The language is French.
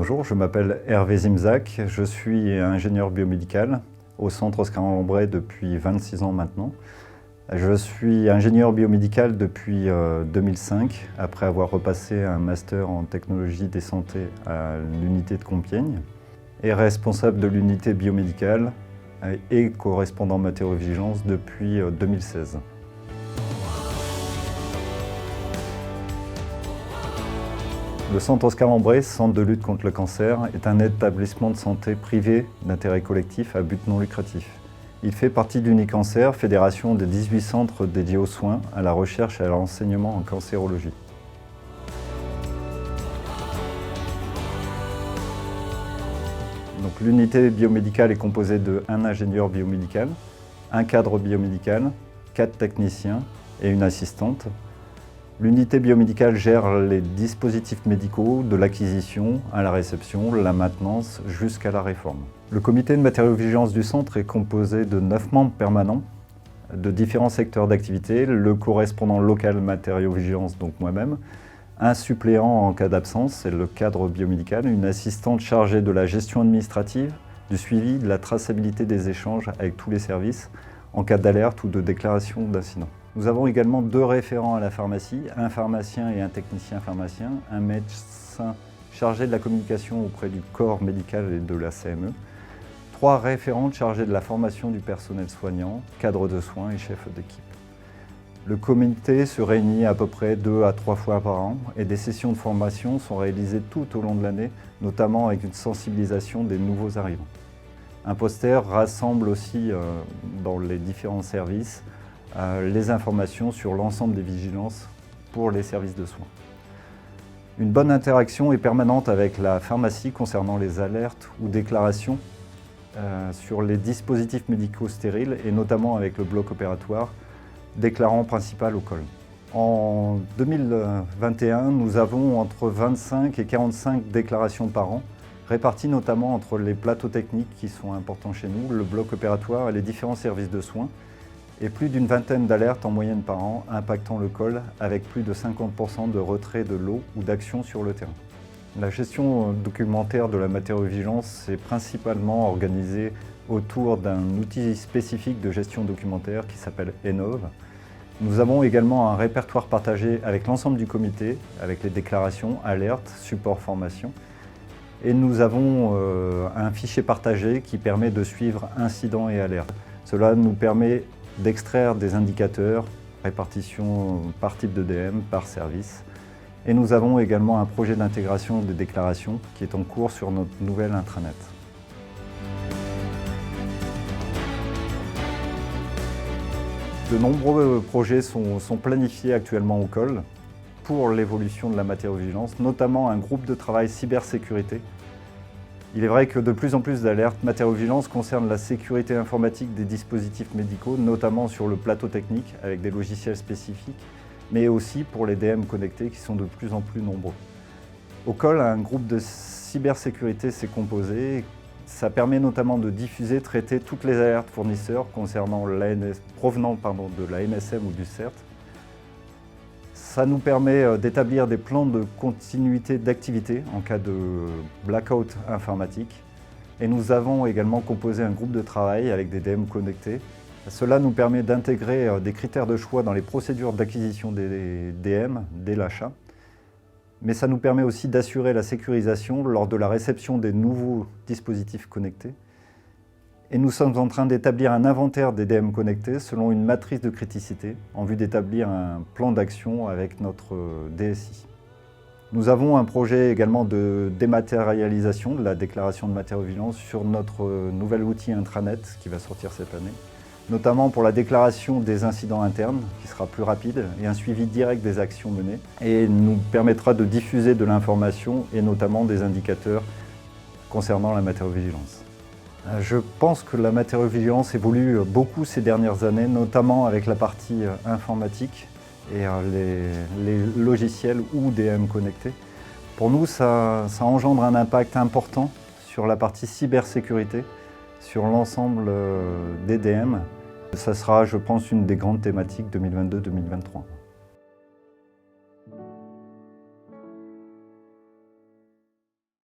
Bonjour, je m'appelle Hervé Zimzak, je suis ingénieur biomédical au centre Oscar-Lambret depuis 26 ans maintenant. Je suis ingénieur biomédical depuis 2005, après avoir repassé un master en technologie des santé à l'unité de Compiègne, et responsable de l'unité biomédicale et correspondant matériovigilance depuis 2016. Le centre Oscar-Lambret, centre de lutte contre le cancer, est un établissement de santé privé d'intérêt collectif à but non lucratif. Il fait partie d'Unicancer, fédération des 18 centres dédiés aux soins, à la recherche et à l'enseignement en cancérologie. L'unité biomédicale est composée de 1 ingénieur biomédical, 1 cadre biomédical, 4 techniciens et une assistante. L'unité biomédicale gère les dispositifs médicaux de l'acquisition à la réception, la maintenance jusqu'à la réforme. Le comité de matériovigilance du centre est composé de 9 membres permanents de différents secteurs d'activité, le correspondant local matériovigilance, donc moi-même, un suppléant en cas d'absence, c'est le cadre biomédical, une assistante chargée de la gestion administrative, du suivi, de la traçabilité des échanges avec tous les services en cas d'alerte ou de déclaration d'incident. Nous avons également 2 référents à la pharmacie, un pharmacien et un technicien pharmacien, un médecin chargé de la communication auprès du corps médical et de la CME, 3 référentes chargées de la formation du personnel soignant, cadre de soins et chef d'équipe. Le comité se réunit à peu près 2 à 3 fois par an et des sessions de formation sont réalisées tout au long de l'année, notamment avec une sensibilisation des nouveaux arrivants. Un poster rassemble aussi dans les différents services les informations sur l'ensemble des vigilances pour les services de soins. Une bonne interaction est permanente avec la pharmacie concernant les alertes ou déclarations sur les dispositifs médicaux stériles et notamment avec le bloc opératoire déclarant principal au col. En 2021, nous avons entre 25 et 45 déclarations par an, réparties notamment entre les plateaux techniques qui sont importants chez nous, le bloc opératoire et les différents services de soins, et plus d'une vingtaine d'alertes en moyenne par an impactant le col, avec plus de 50% de retrait de l'eau ou d'action sur le terrain. La gestion documentaire de la matériovigilance est principalement organisée autour d'un outil spécifique de gestion documentaire qui s'appelle Enov. Nous avons également un répertoire partagé avec l'ensemble du comité, avec les déclarations, alertes, support formation. Et nous avons un fichier partagé qui permet de suivre incidents et alertes. Cela nous permet d'extraire des indicateurs, répartition par type de DM, par service. Et nous avons également un projet d'intégration des déclarations qui est en cours sur notre nouvelle intranet. De nombreux projets sont planifiés actuellement au col pour l'évolution de la matériovigilance, notamment un groupe de travail cybersécurité. Il est vrai que de plus en plus d'alertes matériovigilance concernent la sécurité informatique des dispositifs médicaux, notamment sur le plateau technique avec des logiciels spécifiques, mais aussi pour les DM connectés qui sont de plus en plus nombreux. Au col, un groupe de cybersécurité s'est composé. Ça permet notamment de diffuser, traiter toutes les alertes fournisseurs concernant provenant de la MSM ou du CERT. Ça nous permet d'établir des plans de continuité d'activité en cas de blackout informatique. Et nous avons également composé un groupe de travail avec des DM connectés. Cela nous permet d'intégrer des critères de choix dans les procédures d'acquisition des DM dès l'achat. Mais ça nous permet aussi d'assurer la sécurisation lors de la réception des nouveaux dispositifs connectés. Et nous sommes en train d'établir un inventaire des DM connectés selon une matrice de criticité en vue d'établir un plan d'action avec notre DSI. Nous avons un projet également de dématérialisation de la déclaration de matériovigilance sur notre nouvel outil intranet qui va sortir cette année, notamment pour la déclaration des incidents internes, qui sera plus rapide, et un suivi direct des actions menées, et nous permettra de diffuser de l'information et notamment des indicateurs concernant la matériovigilance. Je pense que la matériovigilance évolue beaucoup ces dernières années, notamment avec la partie informatique et les logiciels ou DM connectés. Pour nous, ça engendre un impact important sur la partie cybersécurité, sur l'ensemble des DM. Ça sera, je pense, une des grandes thématiques 2022-2023.